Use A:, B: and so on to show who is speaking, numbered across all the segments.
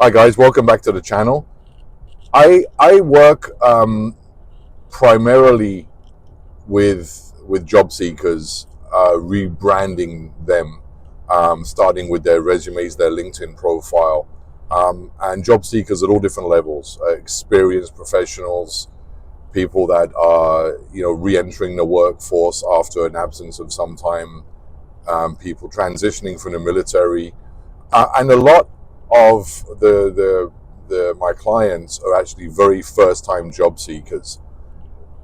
A: Hi guys, welcome back to the channel. I work primarily with job seekers, rebranding them, starting with their resumes, their LinkedIn profile, and job seekers at all different levels, experienced professionals, people that are re-entering the workforce after an absence of some time, people transitioning from the military, and a lot of my clients are actually very first time job seekers,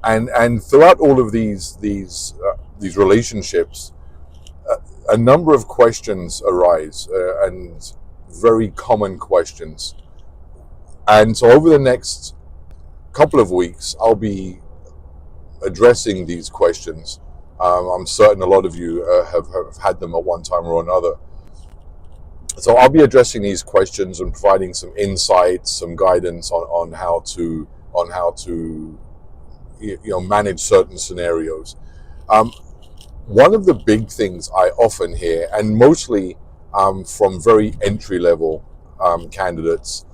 A: and throughout all of these relationships, a number of questions arise, and very common questions. And so over the next couple of weeks, I'll be addressing these questions. I'm certain a lot of you have had them at one time or another. So I'll be addressing these questions and providing some insights, some guidance on how to manage certain scenarios. Um, One of the big things I often hear, and mostly from very entry level candidates,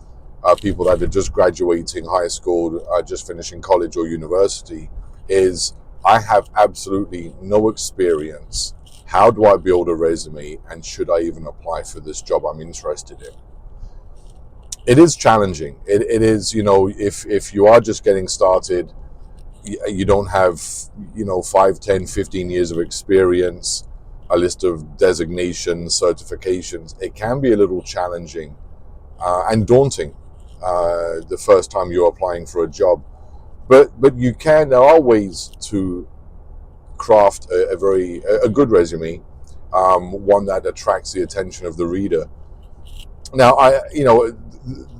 A: people that are just graduating high school, just finishing college or university, is I have absolutely no experience. How do I build a resume, and should I even apply for this job I'm interested in? It is challenging. It is, if you are just getting started, you don't have 5, 10, 15 years of experience, a list of designations, certifications. It can be a little challenging and daunting the first time you're applying for a job, but there are ways to craft a good resume, one that attracts the attention of the reader. Now,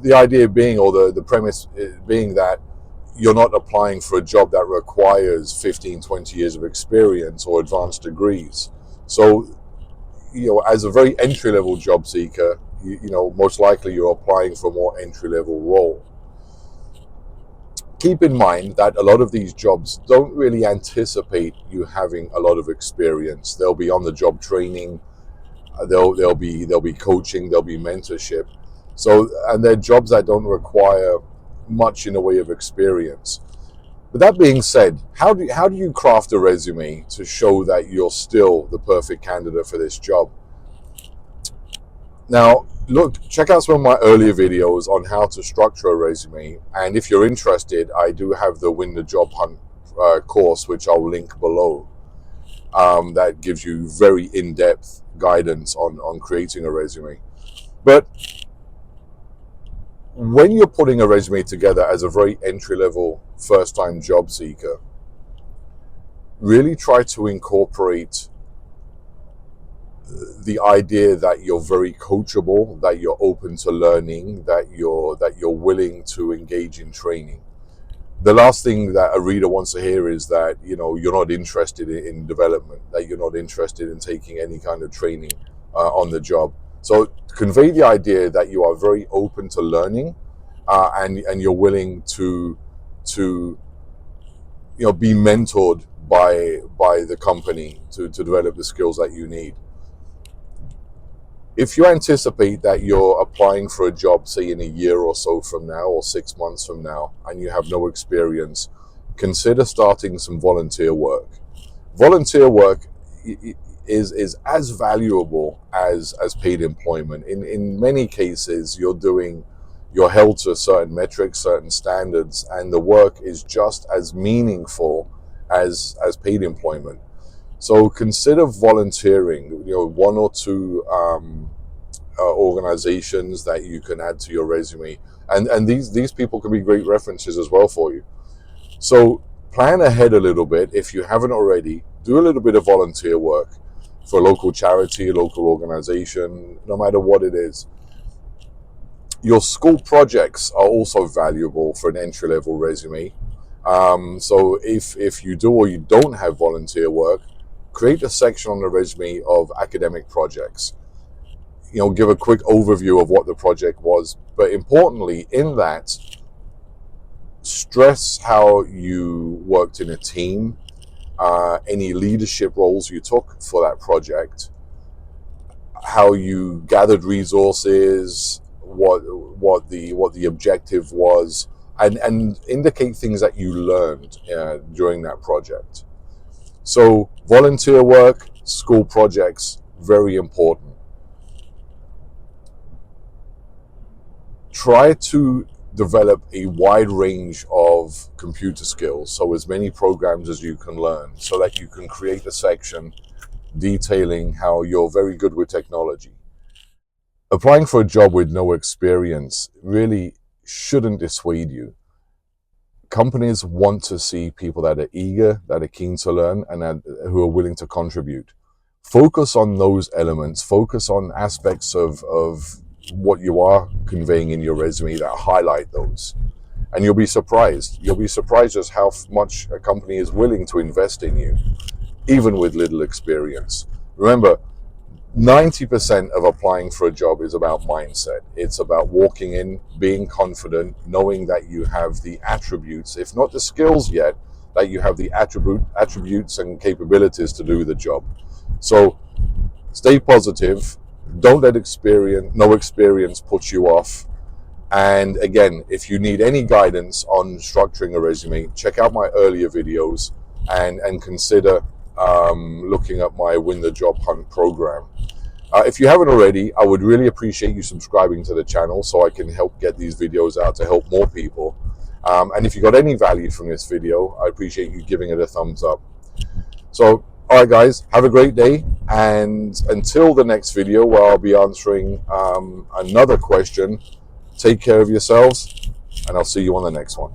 A: the idea being, or the premise being, that you're not applying for a job that requires 15, 20 years of experience or advanced degrees. So, as a very entry level job seeker, most likely you're applying for a more entry level role. Keep in mind that a lot of these jobs don't really anticipate you having a lot of experience. There'll be on the job training, there'll be coaching, there'll be mentorship. So, and they're jobs that don't require much in the way of experience. But that being said, how do you craft a resume to show that you're still the perfect candidate for this job? Now, look, check out some of my earlier videos on how to structure a resume. And if you're interested, I do have the Win the Job Hunt course, which I'll link below, that gives you very in-depth guidance on creating a resume. But when you're putting a resume together as a very entry-level, first-time job seeker, really try to incorporate the idea that you're very coachable, that you're open to learning, that you're willing to engage in training. The last thing that a reader wants to hear is that you're not interested in development, that you're not interested in taking any kind of training on the job. So convey the idea that you are very open to learning, and you're willing to be mentored by the company to develop the skills that you need. If you anticipate that you're applying for a job, say in a year or so from now, or 6 months from now, and you have no experience, consider starting some volunteer work. Volunteer work is as valuable as paid employment. In many cases, you're held to certain metrics, certain standards, and the work is just as meaningful as paid employment. So consider volunteering, one or two organizations that you can add to your resume. And these people can be great references as well for you. So plan ahead a little bit. If you haven't already, do a little bit of volunteer work for a local charity, a local organization, no matter what it is. Your school projects are also valuable for an entry-level resume. So if you do or you don't have volunteer work, create a section on the resume of academic projects. Give a quick overview of what the project was, but importantly, in that, stress how you worked in a team, any leadership roles you took for that project, how you gathered resources, what the objective was, and indicate things that you learned during that project. So volunteer work, school projects, very important. Try to develop a wide range of computer skills, so as many programs as you can learn, so that you can create a section detailing how you're very good with technology. Applying for a job with no experience really shouldn't dissuade you. Companies want to see people that are eager, that are keen to learn, and who are willing to contribute. Focus on those elements. Focus on aspects of what you are conveying in your resume that highlight those. And you'll be surprised. You'll be surprised just how much a company is willing to invest in you, even with little experience. Remember, 90% of applying for a job is about mindset. It's about walking in, being confident, knowing that you have the attributes, if not the skills yet, that you have the attributes and capabilities to do the job. So stay positive. Don't let no experience put you off. And again, if you need any guidance on structuring a resume, check out my earlier videos and consider looking at my Win the Job Hunt program. If you haven't already, I would really appreciate you subscribing to the channel so I can help get these videos out to help more people. And if you got any value from this video, I appreciate you giving it a thumbs up. So, all right, guys, have a great day. And until the next video where I'll be answering another question, take care of yourselves, and I'll see you on the next one.